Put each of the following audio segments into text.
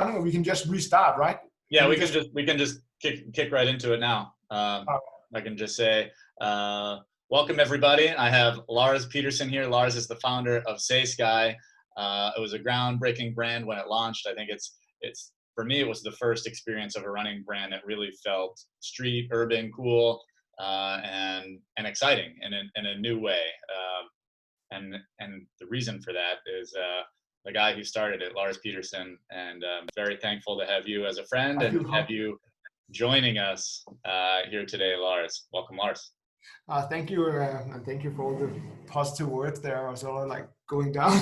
or we can just restart, right? Yeah, we can just kick right into it now. I can just say, welcome everybody. I have Lars Pedersen here. Lars is the founder of Saysky. It was a groundbreaking brand when it launched. I think it's for me, it was the first experience of a running brand that really felt street, urban, cool, and exciting in a new way. And the reason for that is the guy who started it, Lars Pedersen, and I'm very thankful to have you as a friend and have you joining us here today, Lars. Welcome, Lars. Thank you, and thank you for all the positive words there. I was all like going down.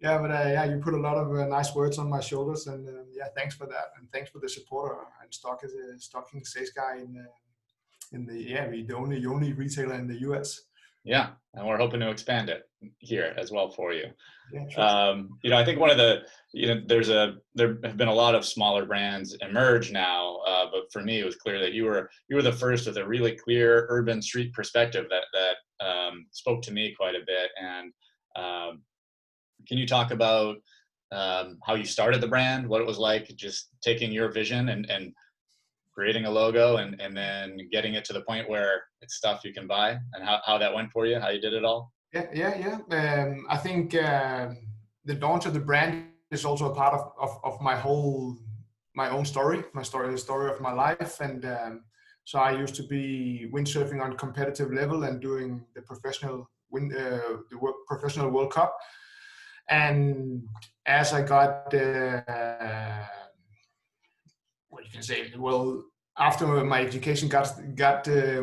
Yeah, but yeah, you put a lot of nice words on my shoulders, and yeah, thanks for that, and thanks for the support. And stocking Saysky the only retailer in the US. Yeah, and we're hoping to expand it here as well for you. Yeah, sure. You know, I think one of the, there have been a lot of smaller brands emerge now, but for me, it was clear that you were the first with a really clear urban street perspective that spoke to me quite a bit. And can you talk about how you started the brand, what it was like, just taking your vision and creating a logo and then getting it to the point where it's stuff you can buy, and how that went for you, how you did it all? Yeah. I think the launch of the brand is also a part of my own story, the story of my life. And so I used to be windsurfing on competitive level and doing the professional World Cup. And as I got what you can say, well, after my education got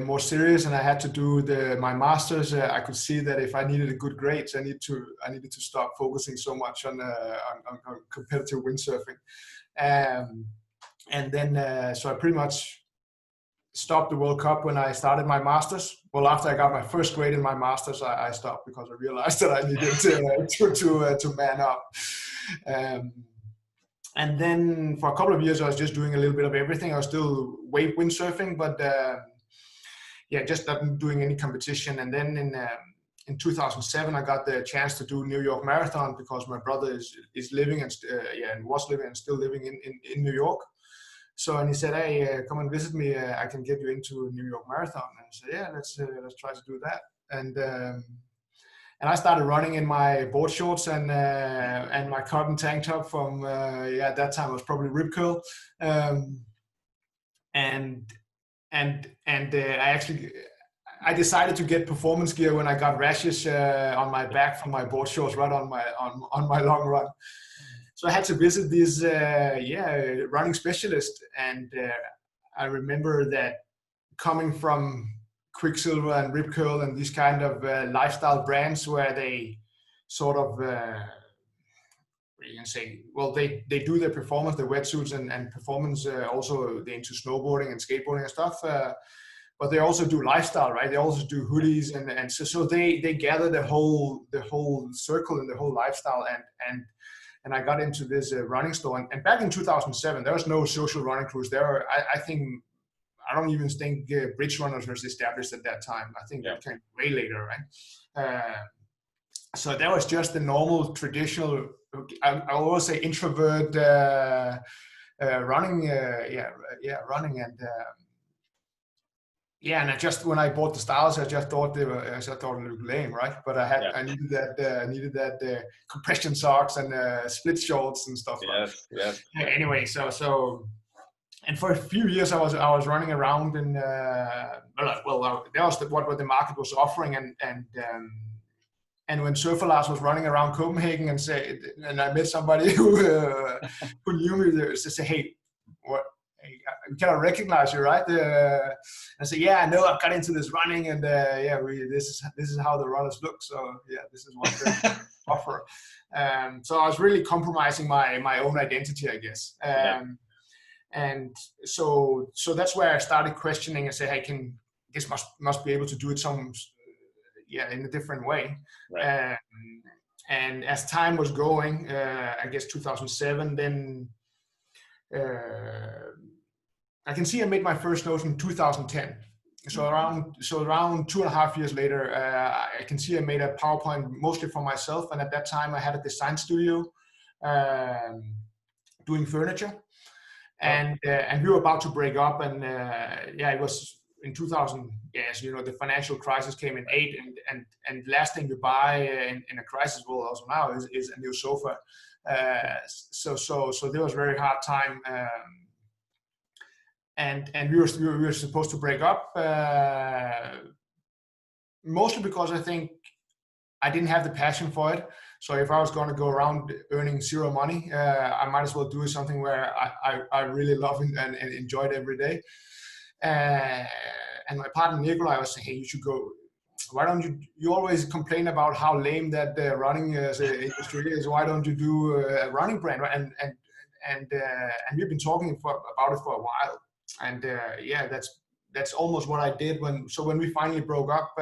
more serious and I had to do my masters, I could see that if I needed a good grades, I needed to stop focusing so much on competitive windsurfing. And then so I pretty much stopped the World Cup when I started my masters. Well, after I got my first grade in my masters, I stopped because I realized that I needed to man up. And then for a couple of years, I was just doing a little bit of everything. I was still wave windsurfing, but yeah, just not doing any competition. And then in 2007, I got the chance to do New York Marathon because my brother is living and was living and still living in New York. So, and he said, hey, come and visit me. I can get you into New York Marathon. And I said, yeah, let's try to do that. And I started running in my board shorts and my cotton tank top from at that time it was probably Rip Curl, and I decided to get performance gear when I got rashes on my back from my board shorts right on my long run. So I had to visit this running specialist, and I remember that coming from Quicksilver and Rip Curl and these kind of lifestyle brands where they sort of you can say, well, they do their performance, their wetsuits and performance, also they're into snowboarding and skateboarding and stuff, but they also do lifestyle, right? They also do hoodies and so they gather the whole circle and the whole lifestyle, and I got into this running store, and back in 2007 there was no social running crews there. I don't even think Bridge Runners was established at that time. I think that came way later, right? So that was just the normal, traditional, I always say introvert running, running. And I just, when I bought the styles, I just thought they looked lame, right? But I needed that compression socks and split shorts and stuff. Yes. Anyway, so. And for a few years, I was running around, and that was what the market was offering. And when Surfer Lars was running around Copenhagen, and I met somebody who knew me, they said, "Hey, what? We cannot recognize you, right?" I said, "Yeah, I know. I've got into this running, and this is how the runners look. So yeah, this is what they offer." So I was really compromising my own identity, I guess. And so that's where I started questioning and say, hey, must be able to do it in a different way. Right. And as time was going, I guess 2007, then I can see I made my first notes in 2010. So around 2.5 years later, I can see I made a PowerPoint mostly for myself. And at that time I had a design studio. doing furniture. And we were about to break up, and it was in 2000. Yes, you know, the financial crisis came in 2008, and last thing you buy in a crisis world also now is a new sofa. So there was a very hard time, and we were supposed to break up, mostly because I think I didn't have the passion for it. So if I was going to go around earning zero money, I might as well do something where I really love and enjoy it every day. And my partner Nikolai was saying, hey, you should go. Why don't you always complain about how lame that running industry is. Why don't you do a running brand? And we've been talking about it for a while. And that's almost what I did when we finally broke up.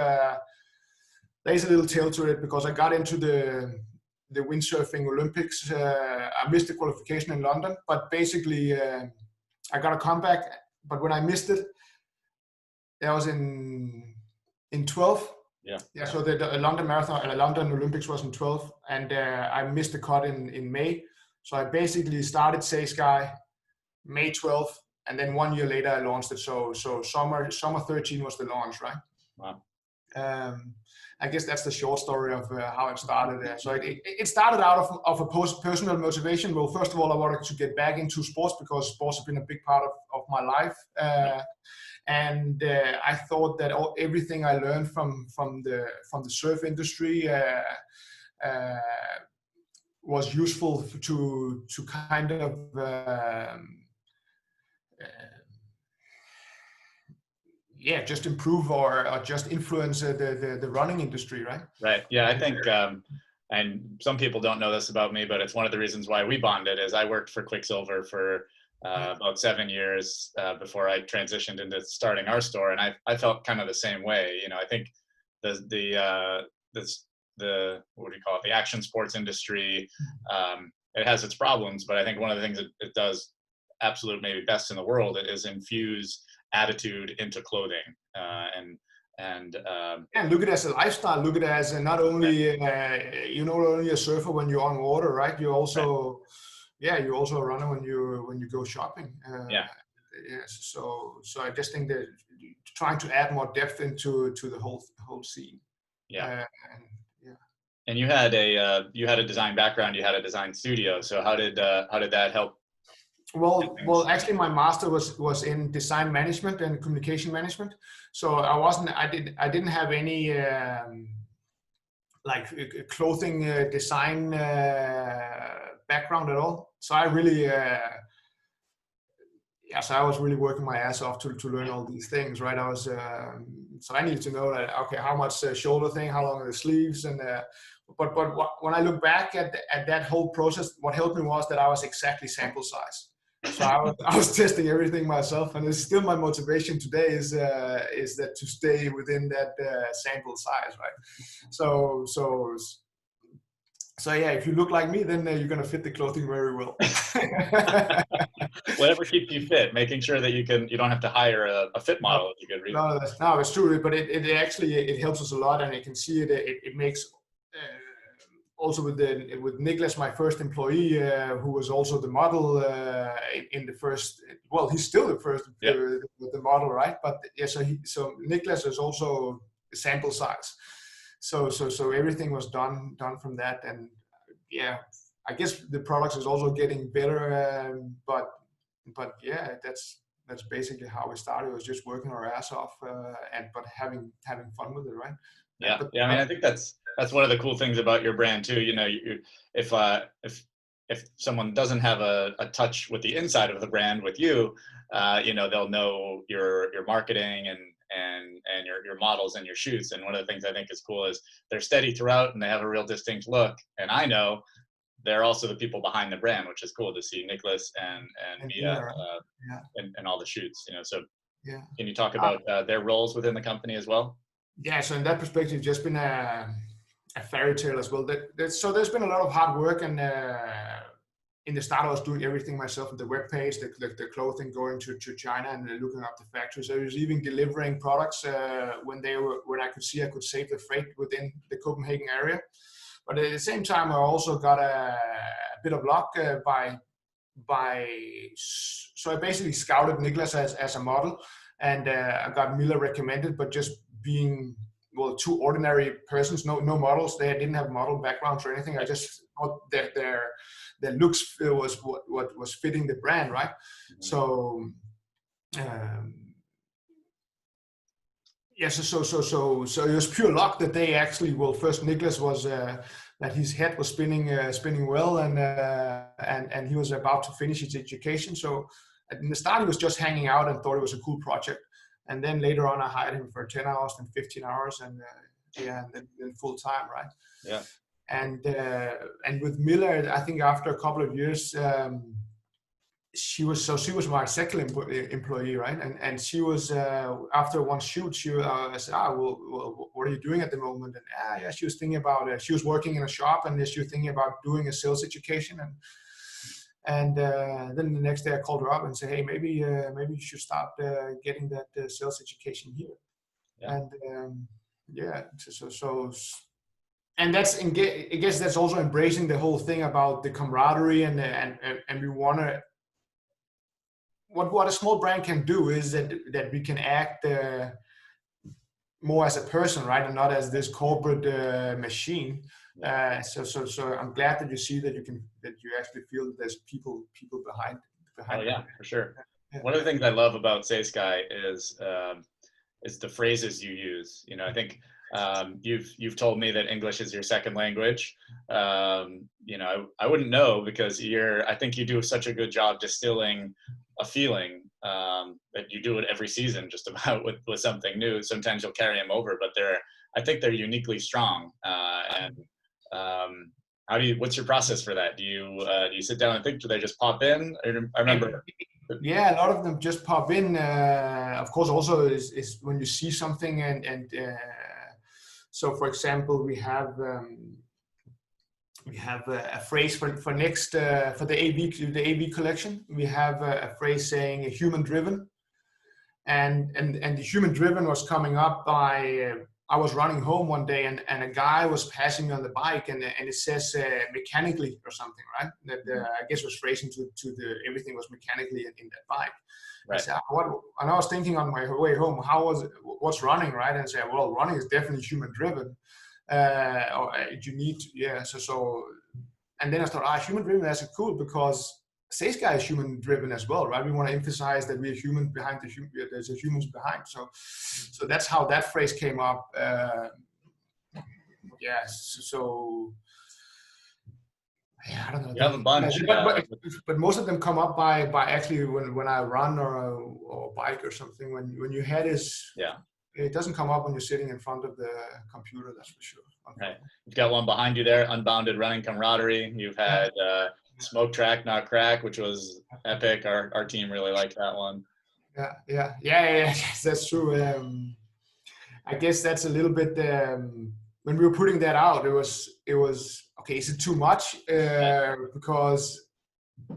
There's a little tale to it because I got into the windsurfing Olympics. I missed the qualification in London, but basically I got a comeback. But when I missed it, that was in 12. Yeah. So the London Marathon, London Olympics was in 12, and I missed the cut in May. So I basically started Saysky May 12th, and then 1 year later I launched it. So summer 13 was the launch, right? Wow. I guess that's the short story of how it started. So it started out of a personal motivation. Well, first of all, I wanted to get back into sports because sports have been a big part of my life. And I thought that everything I learned from the surf industry was useful to kind of just improve or just influence the running industry, right? Right. Yeah, I think, and some people don't know this about me, but it's one of the reasons why we bonded is I worked for Quicksilver for about 7 years before I transitioned into starting our store, and I felt kind of the same way. You know, I think the what do you call it? The action sports industry, it has its problems, but I think one of the things it does absolute maybe best in the world is infuse attitude into clothing, and look at it as a lifestyle. Look at it as not only you're not only a surfer when you're on water, right? You're also you're also a runner when you go shopping. So I just think that trying to add more depth into the whole scene. And you had a design background. You had a design studio. So how did that help? Well, actually, my master was in design management and communication management. So I didn't have any like clothing design background at all. So I really, so I was really working my ass off to learn all these things, right? I was so I needed to know that how much shoulder thing, how long are the sleeves, and but when I look back at that whole process, what helped me was that I was exactly sample size. So I was testing everything myself, and it's still my motivation today is that to stay within that sample size, right? So yeah, if you look like me, then you're gonna fit the clothing very well. Whatever keeps you fit, making sure that you don't have to hire a fit model. You could read. No, it's true, but it actually helps us a lot, and you can see it makes. Also with Niklas, my first employee, who was also the model in the first. Well, he's still the first the model, right? But so Niklas is also sample size. So everything was done from that, and I guess the products is also getting better. But that's basically how we started. It was just working our ass off, but having fun with it, right? I mean, I think that's one of the cool things about your brand too. You know, if someone doesn't have a touch with the inside of the brand with you, they'll know your marketing and your models and your shoots. And one of the things I think is cool is they're steady throughout and they have a real distinct look. And I know they're also the people behind the brand, which is cool to see Niklas and Mia and all the shoots. You know, so can you talk about their roles within the company as well? Yeah, so in that perspective, it's just been a fairy tale as well. So there's been a lot of hard work, and in the start I was doing everything myself, the web page, the clothing, going to China and looking up the factories. I was even delivering products when I could see I could save the freight within the Copenhagen area. But at the same time, I also got a bit of luck so I basically scouted Niklas as a model, and I got Miller recommended, but just being, well, two ordinary persons, no models. They didn't have model backgrounds or anything. I just thought that their looks was what was fitting the brand, right? So yeah, so it was pure luck that they actually, well, first Niklas was that his head was spinning well, and he was about to finish his education. So in the start he was just hanging out and thought it was a cool project, and then later on I hired him for 10 hours and 15 hours, and and then full time, right? Yeah. And with Miller, I think after a couple of years, she was my second employee, right? And she was after one shoot, I said, well, what are you doing at the moment? And yeah, she was thinking about she was working in a shop, and she was thinking about doing a sales education, and then the next day I called her up and said, hey, maybe you should start getting that sales education here. Yeah. And and that's, I guess that's also embracing the whole thing about the camaraderie, and we want to. What a small brand can do is that we can act more as a person, right, and not as this corporate machine. So I'm glad that you see that you actually feel that there's people behind. Oh yeah, for sure. Yeah. One of the things I love about Saysky is the phrases you use. You know, I think you've told me that English is your second language. You know, I wouldn't know, because I think you do such a good job distilling a feeling that you do it every season, just about with something new. Sometimes you'll carry them over, but I think they're uniquely strong. And what's your process for that? Do you sit down and think? Do they just pop in? I remember. Yeah, a lot of them just pop in. Of course, also is when you see something, and so for example, we have a phrase for next for the AV collection. We have a phrase saying human driven, and the human driven was coming up by I was running home one day, and a guy was passing me on the bike, and it says mechanically or something, right? That I guess was phrasing to the everything was mechanically in that bike. Right. I said, and I was thinking on my way home, what's running, right? And I said, well, running is definitely human driven. Or you need to, yeah. So, and then I thought, human driven, that's cool, because Saysky is human driven as well, right? We want to emphasize that we're human behind there's a humans behind. So that's how that phrase came up. Yeah. So yeah, I don't know. You have a bunch, but most of them come up by actually when I run or bike or something. When your head is it doesn't come up when you're sitting in front of the computer. That's for sure. Okay. Right. You've got one behind you there, Unbounded Running Camaraderie. You've had Smoke Track Not Crack, which was epic. Our team really liked that one. Yeah. Yes, that's true. I guess that's a little bit when we were putting that out, it was okay. Is it too much? Because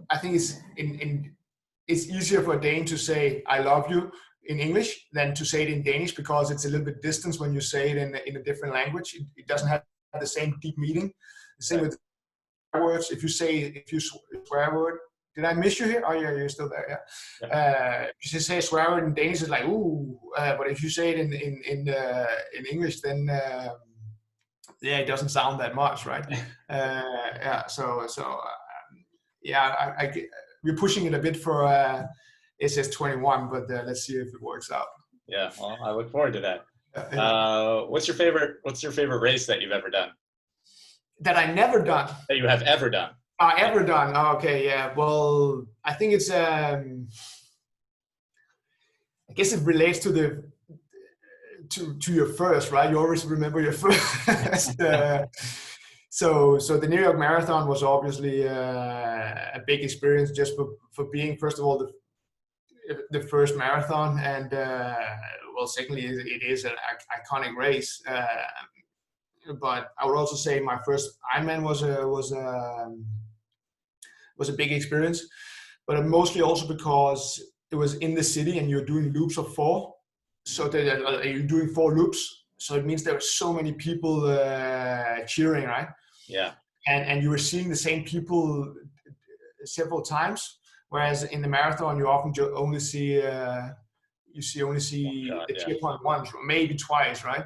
I think it's easier for a Dane to say "I love you" in English than to say it in Danish, because it's a little bit distance when you say it in a different language. It doesn't have the same deep meaning. The same with words. If you swear a word, did I miss you here? Oh yeah, you're still there. Yeah. If you say a swear word in Danish, it's like ooh. But if you say it in English, then it doesn't sound that much, right? We're pushing it a bit for SS21, but let's see if it works out. Yeah, well, I look forward to that. What's your favorite race that you've ever done? That I never done. That you have ever done. Ever done? Oh, okay, yeah. Well, I think it's. I guess it relates to your first, right? You always remember your first. So the New York Marathon was obviously a big experience, just for being, first of all, the first marathon, and secondly, it is an iconic race. But I would also say my first Ironman was a big experience, but mostly also because it was in the city and you're doing loops of 4. So you're doing 4 loops. So it means there were so many people cheering, right? Yeah. and you were seeing the same people several times, whereas in the marathon you often only see the tier point once, maybe twice, right?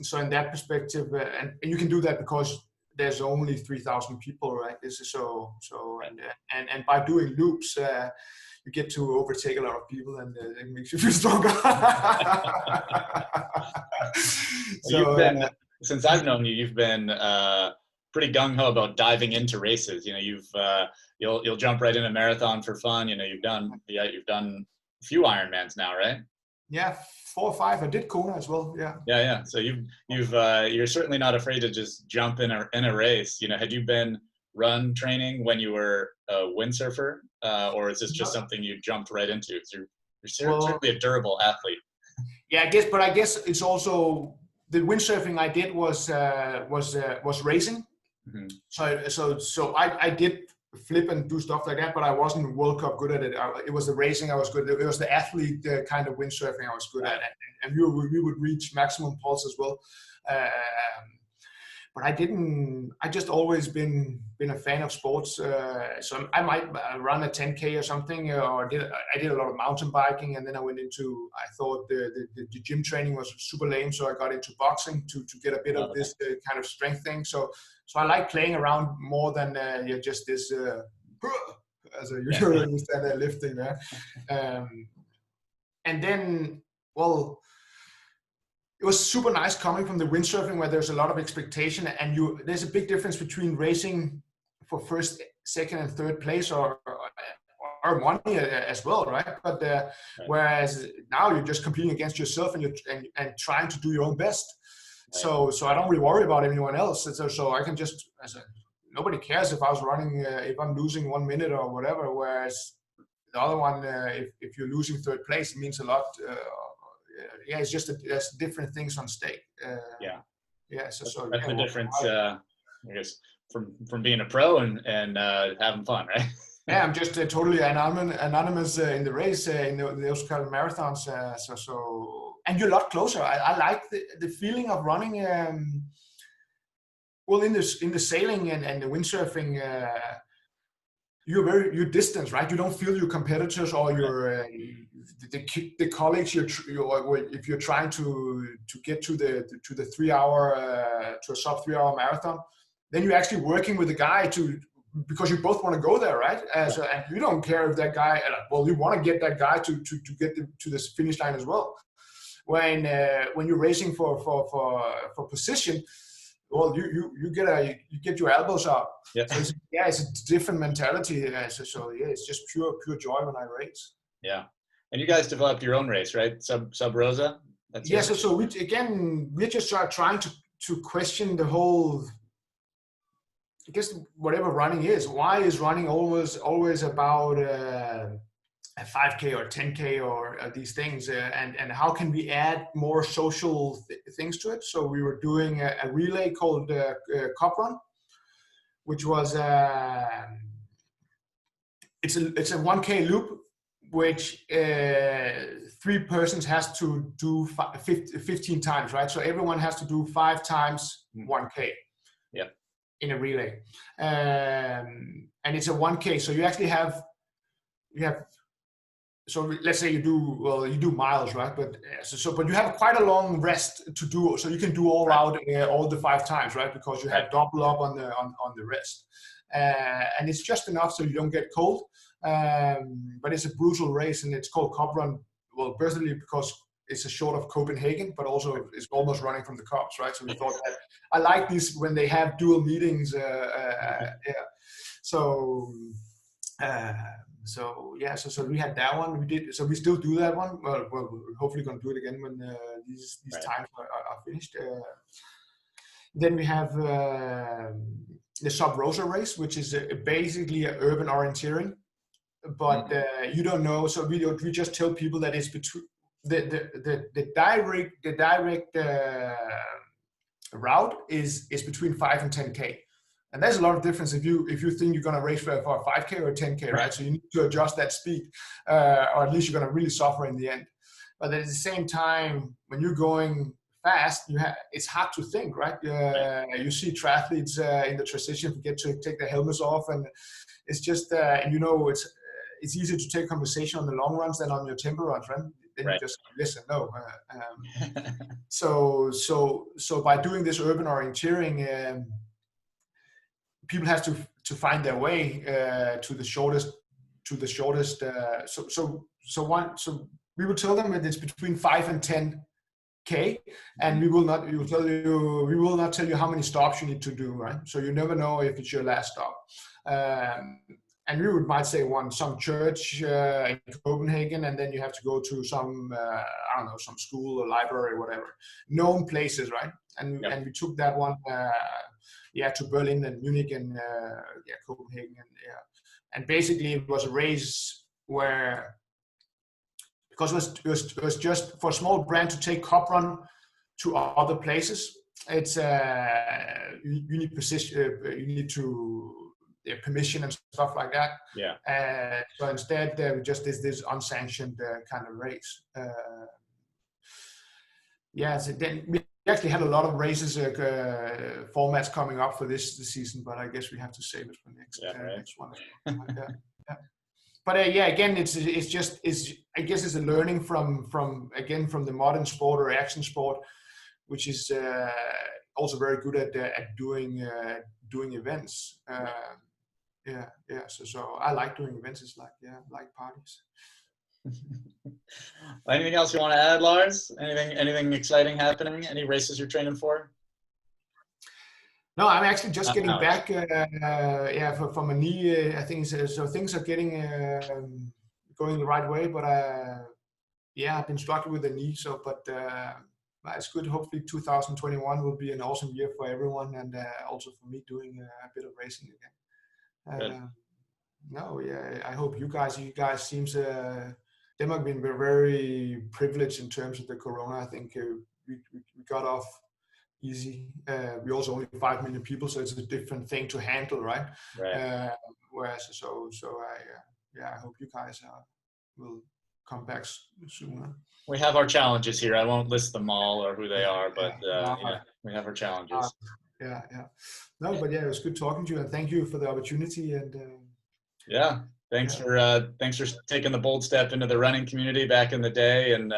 So in that perspective, and you can do that because there's only 3,000 people, right? This is and by doing loops, you get to overtake a lot of people, and it makes you feel stronger. So since I've known you, you've been pretty gung ho about diving into races. You know, you'll jump right in a marathon for fun. You know, you've done a few Ironmans now, right? Yeah, 4 or 5. I did Kona as well. Yeah. Yeah. So you're certainly not afraid to just jump in a race. You know, had you been run training when you were a windsurfer, or is this just something you jumped right into? You're certainly a durable athlete. Yeah, I guess it's also the windsurfing I did was racing. Mm-hmm. So I did flip and do stuff like that, but I wasn't World Cup good at it. It was the racing I was good at. It was the athlete kind of windsurfing I was good at, and we would reach maximum pulse as well. But I just always been a fan of sports. So I might run a 10K or something, or I did a lot of mountain biking, and then I thought the gym training was super lame, so I got into boxing to get a bit of this kind of strength thing. So I like playing around more than just this as you stand there lifting there. And then, well, it was super nice coming from the windsurfing where there's a lot of expectation, and there's a big difference between racing for first, second, and third place or money as well, right? But whereas now you're just competing against yourself and trying to do your own best. Right. So I don't really worry about anyone else. So I can just nobody cares if I was running if I'm losing 1 minute or whatever. Whereas the other one, if you're losing third place, it means a lot. It's just there's different things on stake. So that's the difference, I guess, from being a pro and having fun, right? Yeah, I'm just totally anonymous in the race in those kind of marathons. And you're a lot closer. I like the feeling of running. Well, in the sailing and the windsurfing, you're distant, right? You don't feel your competitors or your the colleagues. If you're trying to get to the 3 hour to a sub 3 hour marathon, then you're actually working with the guy because you both want to go there, right? And you don't care if that guy. Well, you want to get that guy to get to the finish line as well. When you're racing for position, well, you get your elbows up. Yeah. So it's a different mentality. It's just pure joy when I race. Yeah. And you guys developed your own race, right? Sub Rosa. So we're just trying to question the whole. I guess whatever running is. Why is running always about a 5K or 10K or these things? And how can we add more social things to it? So we were doing a relay called Cup Run, which was it's a 1K loop, which 3 persons has to do 15 times, right? So everyone has to do 5 times 1K. Yeah. In a relay, and it's a 1K. So you actually have. So let's say you do miles, right? But you have quite a long rest to do, so you can do all out all the 5 times, right? Because you have double up on the rest, and it's just enough so you don't get cold. But it's a brutal race, and it's called Cup Run. Well, personally, because it's a short of Copenhagen, but also it's almost running from the Cups, right? So we thought that I like these when they have dual meetings. So we had that one. We did. So we still do that one. Well, we're hopefully going to do it again when these times are finished. Then we have the Sub Rosa race, which is basically an urban orienteering, but you don't know. So we just tell people that it's between. The direct route is between 5 and 10K, and there's a lot of difference if you think you're going to race for a 5K or a 10K, right? So you need to adjust that speed, or at least you're going to really suffer in the end. But at the same time, when you're going fast, it's hard to think, right? You see triathletes in the transition forget to take their helmets off, and it's just, and you know, it's easier to take conversation on the long runs than on your tempo runs, right? Then you just listen, no. So by doing this urban orienteering, people have to find their way to the shortest. So we will tell them that it's between 5 and 10K, and we will not tell you how many stops you need to do, right? So you never know if it's your last stop. And we might say some church in Copenhagen, and then you have to go to some I don't know, some school or library or whatever, known places, right? And we took that one to Berlin and Munich and Copenhagen, and basically it was a race where, because it was just for a small brand to take cup run to other places, it's you need position, you need to permission and stuff like that. So instead we just did this unsanctioned kind of race. So then we actually had a lot of races formats coming up for this season, but I guess we have to save it for next one. But again, I guess it's a learning from the modern sport or action sport, which is also very good at doing events. So I like doing events. It's like parties. Anything else you want to add, Lars? Anything exciting happening? Any races you're training for? No, I'm actually just getting back from a knee. I think so. Things are getting going the right way, but I've been struggling with the knee. So, but it's good. Hopefully, 2021 will be an awesome year for everyone, and also for me doing a bit of racing again. I hope you guys seems them have been very privileged in terms of the corona. I think we got off easy. We also only 5 million people, so it's a different thing to handle, right? Whereas I hope you guys will come back soon. We have our challenges here. I won't list them all or who they are, but we have our challenges. No, but it was good talking to you, and thank you for the opportunity. And thanks for taking the bold step into the running community back in the day, and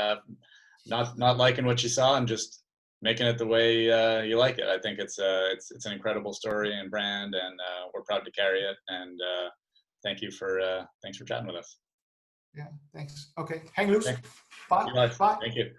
not liking what you saw and just making it the way you like it. I think it's an incredible story and brand, and we're proud to carry it. And thanks for chatting with us. Thanks. Okay, hang loose. Thanks. Bye. Thank you.